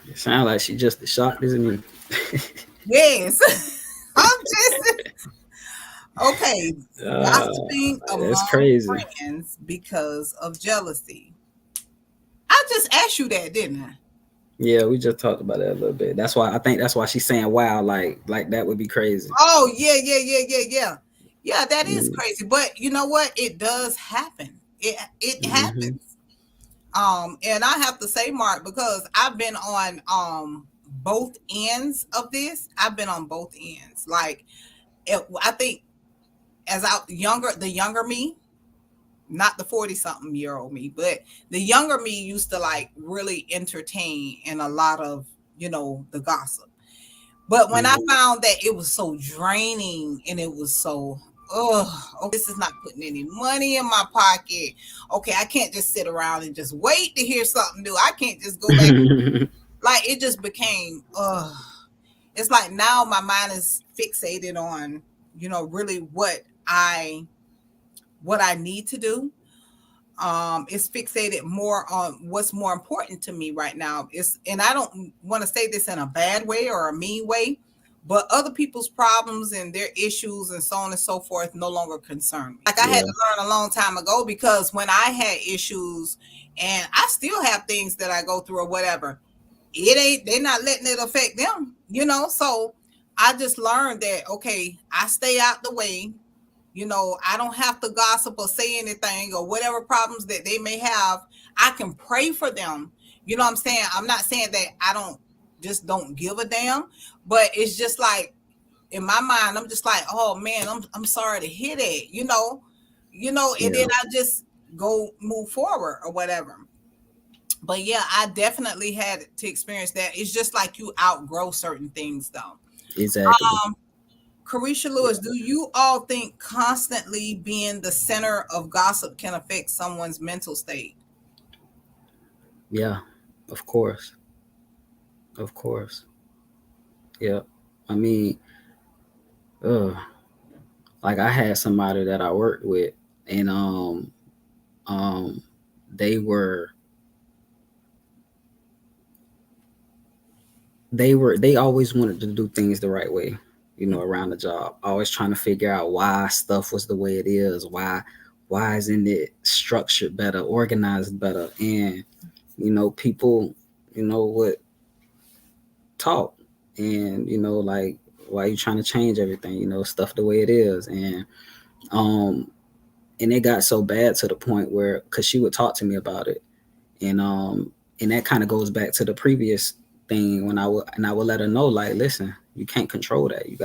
It sounds like she just as shocked as me. Yes. I'm just okay. Gossiping among friends because of jealousy. I just asked you that, didn't I? Yeah, we just talked about that a little bit. That's why she's saying, wow, like that would be crazy. Oh, yeah. Yeah, that is crazy. But you know what? It does happen. It happens. And I have to say, Mark, because I've been on both ends of this. I've been on both ends. Like, I think the younger me, not the 40-something-year-old me, but the younger me used to like really entertain in a lot of, the gossip. But when I found that it was so draining and it was so, this is not putting any money in my pocket. Okay, I can't just sit around and just wait to hear something new. I can't just go back like it just became it's like now my mind is fixated on, really what I need to do. It's fixated more on what's more important to me right now. And I don't want to say this in a bad way or a mean way, but other people's problems and their issues and so on and so forth no longer concern me. Like I had to learn a long time ago, because when I had issues, and I still have things that I go through or whatever, they're not letting it affect them, So I just learned that, okay, I stay out the way. I don't have to gossip or say anything or whatever problems that they may have. I can pray for them. You know what I'm saying? I'm not saying that I don't give a damn, but it's just like in my mind, I'm just like, oh man, I'm sorry to hear that, and then I just move forward or whatever. But yeah, I definitely had to experience that. It's just like you outgrow certain things though. Exactly. Carisha Lewis, do you all think constantly being the center of gossip can affect someone's mental state? Yeah, of course. Of course. Yeah. I mean, like I had somebody that I worked with, and they always wanted to do things the right way, around the job, always trying to figure out why stuff was the way it is, why isn't it structured better, organized better. And people would talk, and like, why are you trying to change everything, stuff the way it is. And it got so bad to the point where, because she would talk to me about it, and that kind of goes back to the previous thing, when I would let her know, like, listen, you can't control that. You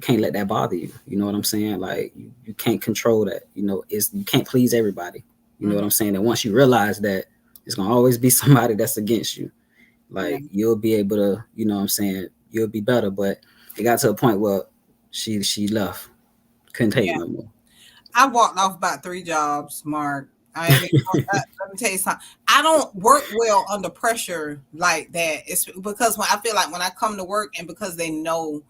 can't let that bother you. You know what I'm saying? Like, you can't control that. You can't please everybody. You know what I'm saying? And once you realize that, it's gonna always be somebody that's against you. Like, you'll be able to, you'll be better. But it got to a point where she left, couldn't take it no more. I walked off about 3 jobs, Mark. Let me tell you something. I don't work well under pressure like that. It's because when I feel like when I come to work, and because they know,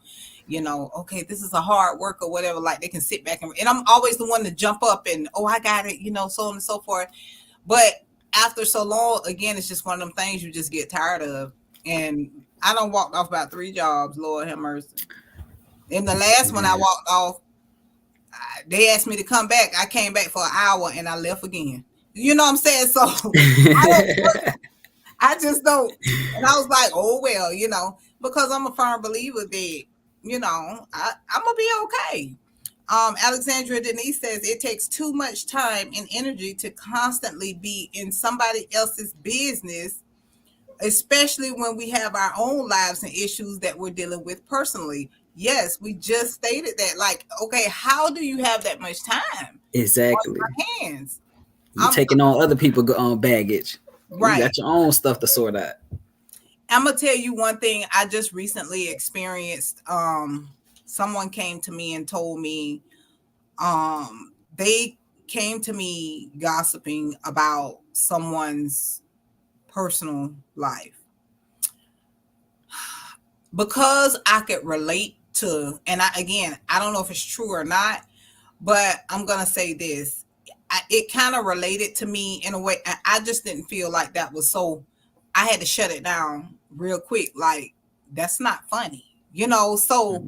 okay, this is a hard work or whatever, like they can sit back and I'm always the one to jump up and, oh, I got it, so on and so forth. But after so long, again, it's just one of them things you just get tired of. And I done walked off about 3 jobs, Lord have mercy. In the last one I walked off, they asked me to come back. I came back for an hour and I left again. You know what I'm saying? So I just don't. And I was like, oh, well, because I'm a firm believer that, I'm going to be okay. Alexandra Denise says it takes too much time and energy to constantly be in somebody else's business, especially when we have our own lives and issues that we're dealing with personally. Yes, we just stated that. Like, okay, how do you have that much time? Exactly. On your hands. You're taking on other people's baggage. Right. You got your own stuff to sort out. I'm gonna tell you one thing I just recently experienced. Someone came to me and told me they came to me gossiping about someone's personal life. Because I could relate to, and I don't know if it's true or not, but I'm gonna say this. It kind of related to me in a way. I just didn't feel like that was so. I had to shut it down real quick. Like, that's not funny, So,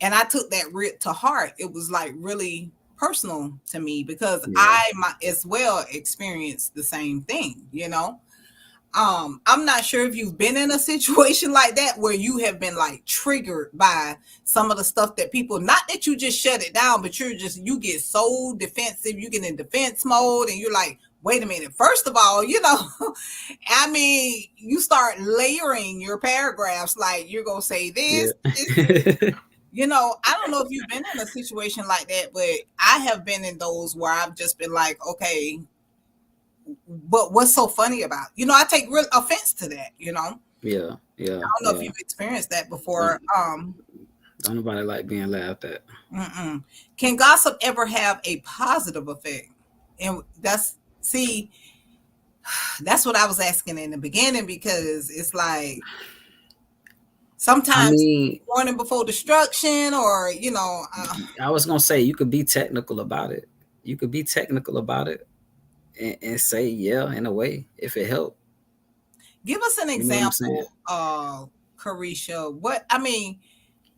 and I took that to heart. It was like really personal to me, because I as well experienced the same thing, I'm not sure if you've been in a situation like that where you have been like triggered by some of the stuff that people, not that you just shut it down, but you get so defensive, you get in defense mode and you're like, wait a minute. First of all, I mean, you start layering your paragraphs, like you're going to say this, this. I don't know if you've been in a situation like that, but I have been in those where I've just been like, okay, but what's so funny about, I take real offense to that, Yeah. I don't know if you've experienced that before. Don't nobody like being laughed at. Can gossip ever have a positive effect? And That's what I was asking in the beginning, because it's like I sometimes mean, warning before destruction, or I was gonna say you could be technical about it. You could be technical about it and say yeah in a way if it helped. give us an You know what I'm saying? example, Carisha.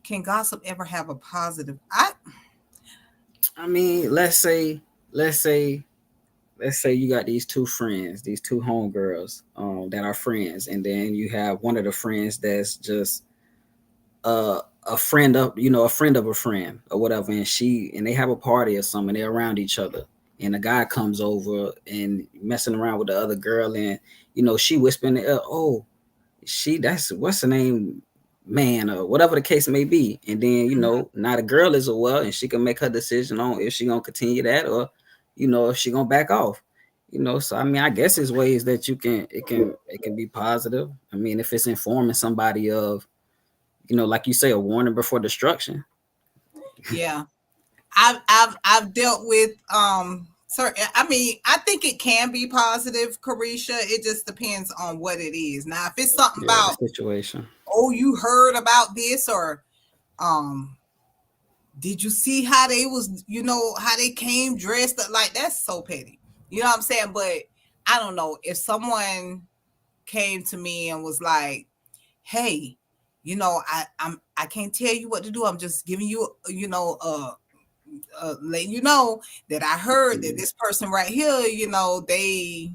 Can gossip ever have a positive? I mean, let's say you got these two friends, these two homegirls, that are friends, and then you have one of the friends that's just a friend of a friend of a friend or whatever, and they have a party or something, they're around each other, and a guy comes over and messing around with the other girl, and she whispering, oh, that's what's her name, man, or whatever the case may be. And then now the girl is aware and she can make her decision on if she gonna continue that, or if she gonna back off. So I mean, I guess there's ways that it can be positive. I mean, if it's informing somebody of, like you say, a warning before destruction. Yeah, I've dealt with certain. I mean, I think it can be positive, Carisha. It just depends on what it is. Now, if it's something Yeah, about, the situation. oh, you heard about this, or um did you see how they was, how they came dressed up, like, that's so petty. You know what I'm saying? But I don't know, if someone came to me and was like, hey, I can't tell you what to do. I'm just giving you, letting you know that I heard that this person right here, they,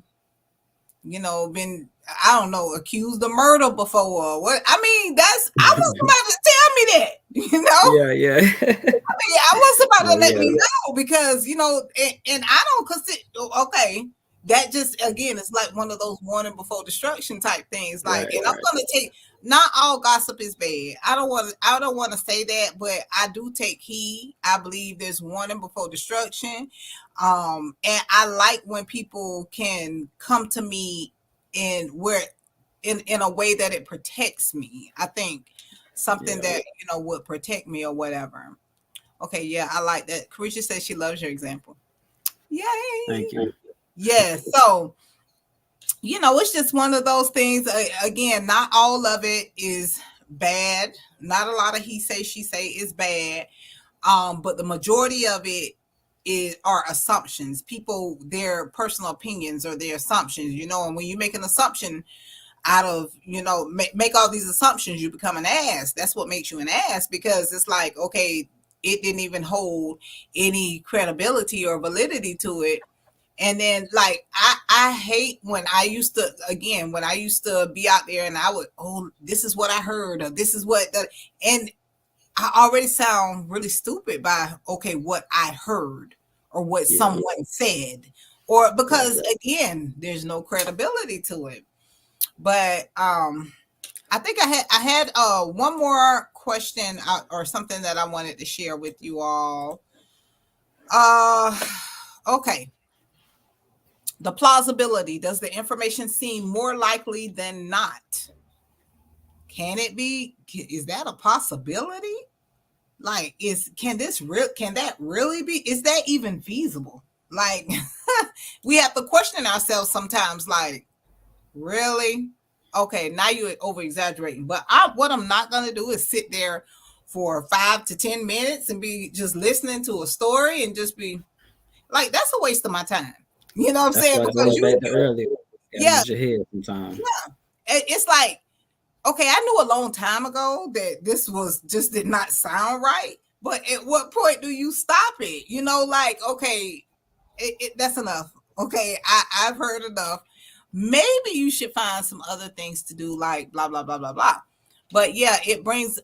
been, I don't know, accused of murder before. What I mean, I want somebody to tell me that, Yeah. Yeah, I want somebody to let Yeah. me know, because and I don't consider, okay, that just, again, it's like one of those warning before destruction type things. Like, Right, and I'm right. gonna take, not all gossip is bad. I don't want to say that, but I do take heed. I believe there's warning before destruction. And I like when people can come to me in a way that it protects me. I think something Yeah. that would protect me or whatever. Okay, yeah, I like that. Carisha says she loves your example. Yay! Thank you. Yeah, so it's just one of those things. Again, not all of it is bad. Not a lot of he say she say is bad. But the majority of it are assumptions. People, their personal opinions or their assumptions. And when you make an assumption out of, make all these assumptions, you become an ass. That's what makes you an ass, because it's like, okay, it didn't even hold any credibility or validity to it. And then, like, I hate when I used to be out there and I would, oh, this is what I heard, or this is and I already sound really stupid by, okay, what I heard or what someone said, or because again, there's no credibility to it. But I think I had one more question, or something that I wanted to share with you all. Okay. The plausibility. Does the information seem more likely than not? Can it be? Is that a possibility? Like, can that really be? Is that even feasible? Like, we have to question ourselves sometimes. Like, really? Okay, now you're over exaggerating. But what I'm not gonna do is sit there for 5 to 10 minutes and be just listening to a story and just be like, that's a waste of my time. You know what I'm That's saying? why it Because goes back to earlier. You gotta yeah, use your head sometimes. it's like, okay, I knew a long time ago that this was just did not sound right. But at what point do you stop it? Like, okay, that's enough. Okay, I've heard enough. Maybe you should find some other things to do, like blah blah blah blah blah. But yeah, it brings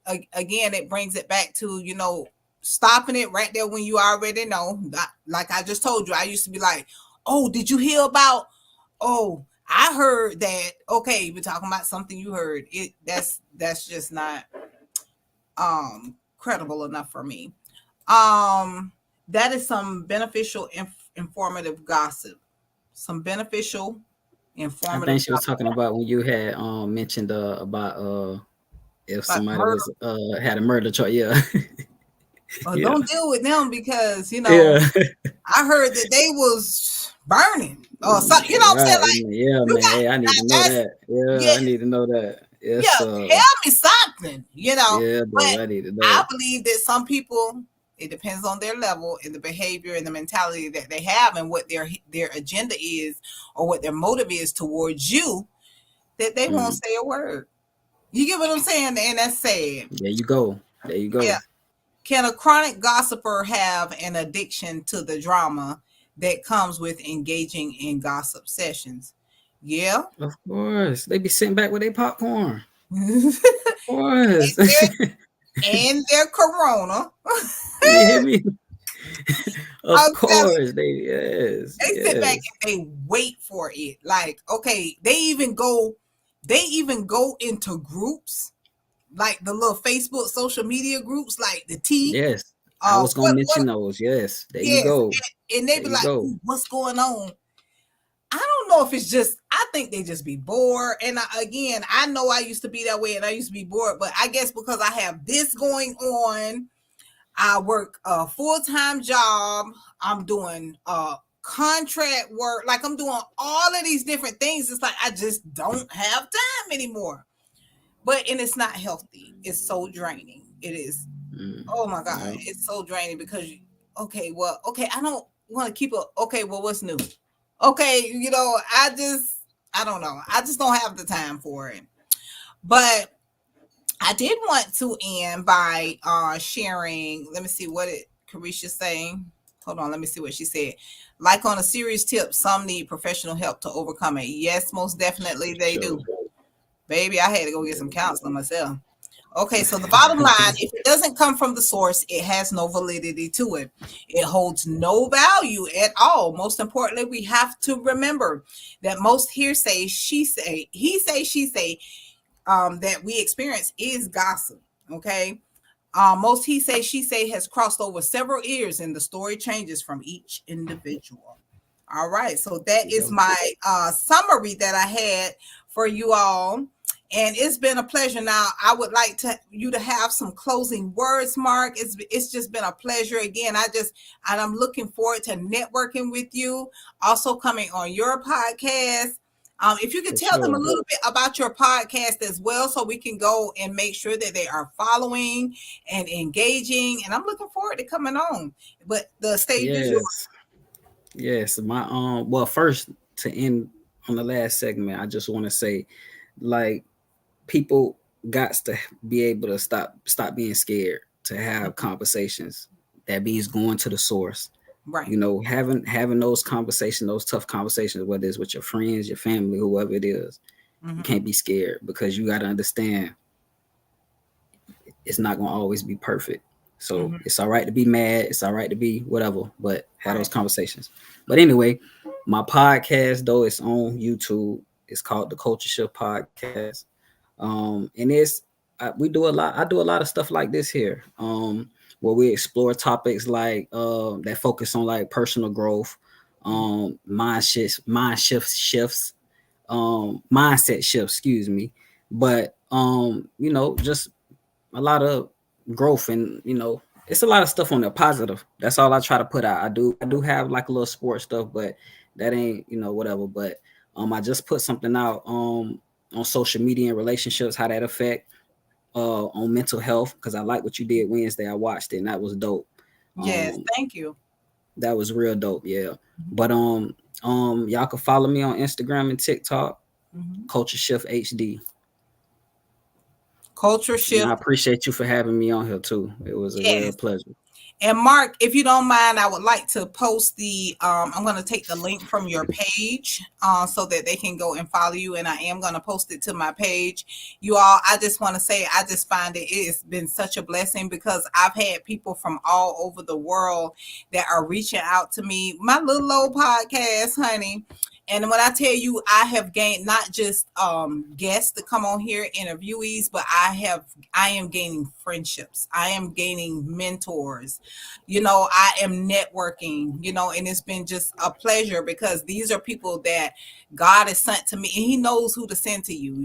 again, it brings it back to stopping it right there when you already know. Like I just told you, I used to be like, oh, did you hear about? Oh, I heard that. Okay, you're talking about something you heard. That's just not credible enough for me. That is some beneficial informative gossip. Some beneficial I informative think she was talking about when you had mentioned about if about somebody murder. was had a murder charge. Yeah. Or Yeah. don't deal with them, because Yeah. I heard that they was burning or something. You know what I'm saying? Right. Like Yeah, you man. got Hey, I need to know that's that. Yeah, yeah, I need to know that. Yes, yeah. sir. Tell me something, you know. Yeah, But dude, I need to know I it. believe that some people, it depends on their level and the behavior and the mentality that they have and what their agenda is or what their motive is towards you, that they won't Mm. say a word. You get what I'm saying? And that's sad. There you go. There you Yeah. go. Can a chronic gossiper have an addiction to the drama that comes with engaging in gossip sessions? Yeah. Of course. They be sitting back with their popcorn. and, Of course. their, and their corona. You hear me? Of I'm telling course. Yes. they sit back Yes. and they wait for it. Like, okay, they even go into groups, like the little Facebook social media groups, like the T. Yes. I was gonna What mention those. Yes. There you yes, go. and they There be you like, go. "Ooh, what's going on?" I don't know if it's just, I think they just be bored. And again, I know I used to be that way and I used to be bored, but I guess because I have this going on, I work a full-time job, I'm doing contract work, like I'm doing all of these different things. It's like I just don't have time anymore. And it's not healthy. It's so draining. It is. Oh my God, Yeah. it's so draining because okay, I don't want to keep okay, well, what's new? Okay, I don't know. I just don't have the time for it. But I did want to end by sharing. Let me see what Carisha's saying. Hold on, let me see what she said. Like on a serious tip, some need professional help to overcome it. Yes, most definitely they Sure. do. Baby, I had to go get some counseling myself. Okay, so the bottom line, if it doesn't come from the source, it has no validity to it. It holds no value at all. Most importantly, we have to remember that most hearsay, she say, he say, she say, that we experience is gossip. Okay. Most he say, she say has crossed over several ears and the story changes from each individual. All right. So that is my summary that I had for you all. And it's been a pleasure. Now, I would like you to have some closing words, Mark. It's just been a pleasure again. And I'm looking forward to networking with you. Also coming on your podcast. If you could For tell them a sure. little bit about your podcast as well, so we can go and make sure that they are following and engaging. And I'm looking forward to coming on. But the stage is yours. Yes. Yes. My well, first to end on the last segment, I just want to say, like, people got to be able to stop being scared to have conversations. That means going to the source. Right. You know, having those conversations, those tough conversations, whether it's with your friends, your family, whoever it is. You can't be scared because you got to understand it's not going to always be perfect. So it's all right to be mad. It's all right to be whatever, but have those conversations. But anyway, my podcast, though, it's on YouTube. It's called the Culture Shift Podcast. And we do a lot. I do a lot of stuff like this here, where we explore topics like that focus on like personal growth, mindset shifts, excuse me. But just a lot of growth, and it's a lot of stuff on there positive. That's all I try to put out. I do have like a little sports stuff, but that ain't whatever. But I just put something out on social media and relationships, how that affect on mental health, because I like what you did Wednesday. I watched it and that was dope. Yes, thank you. That was real dope, yeah. But y'all can follow me on Instagram and TikTok, Culture Shift HD. Culture Shift. And I appreciate you for having me on here too. It was a real pleasure. And Mark, if you don't mind, I would like to post I'm going to take the link from your page so that they can go and follow you. And I am going to post it to my page. You all, I just want to say, I just find it's been such a blessing because I've had people from all over the world that are reaching out to me. My little old podcast, honey, And when I tell you, I have gained not just guests to come on here, interviewees, but I am gaining friendships. I am gaining mentors. I am networking, and it's been just a pleasure because these are people that God has sent to me, and He knows who to send to you.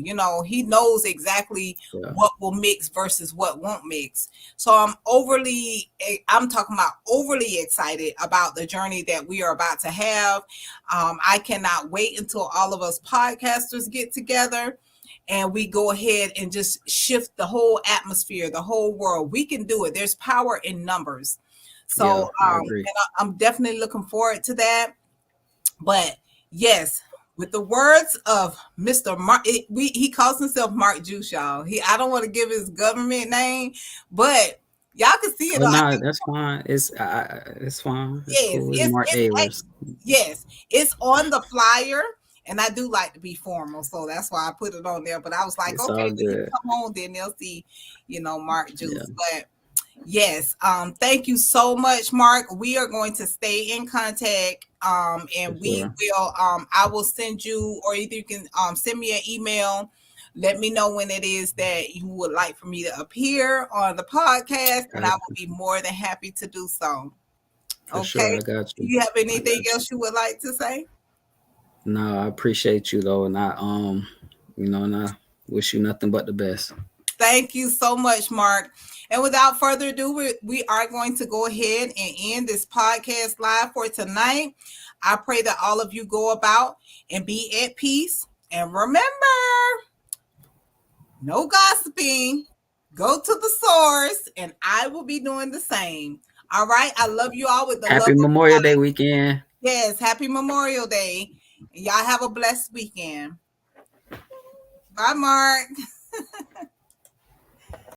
He knows exactly what will mix versus what won't mix. So I'm talking about overly excited about the journey that we are about to have. I cannot wait until all of us podcasters get together and we go ahead and just shift the whole atmosphere, the whole world. We can do it. There's power in numbers. So I agree. and I'm definitely looking forward to that. But yes, with the words of Mr. Mark, he calls himself Mark Juice, y'all. I don't want to give his government name, but y'all can see it. No, that's fine. It's fine. It's cool. It's Mark Ayers. Yes, it's on the flyer. And I do like to be formal, so that's why I put it on there. But I was like, It's okay, all when you good. come on, then they'll see, Mark Juice. But yes, thank you so much, Mark. We are going to stay in contact. And we will, I will send you, or either you can send me an email. Let me know when it is that you would like for me to appear on the podcast, and I will be more than happy to do so. For sure, I got you. Do you have anything else you would like to say? No, I appreciate you though, and I and I wish you nothing but the best. Thank you so much, Mark. And without further ado, we are going to go ahead and end this podcast live for tonight. I pray that all of you go about and be at peace. And remember, no gossiping. Go to the source, and I will be doing the same. All right. I love you all with the Happy Memorial Day weekend. Yes, happy Memorial Day. Y'all have a blessed weekend. Bye, Mark.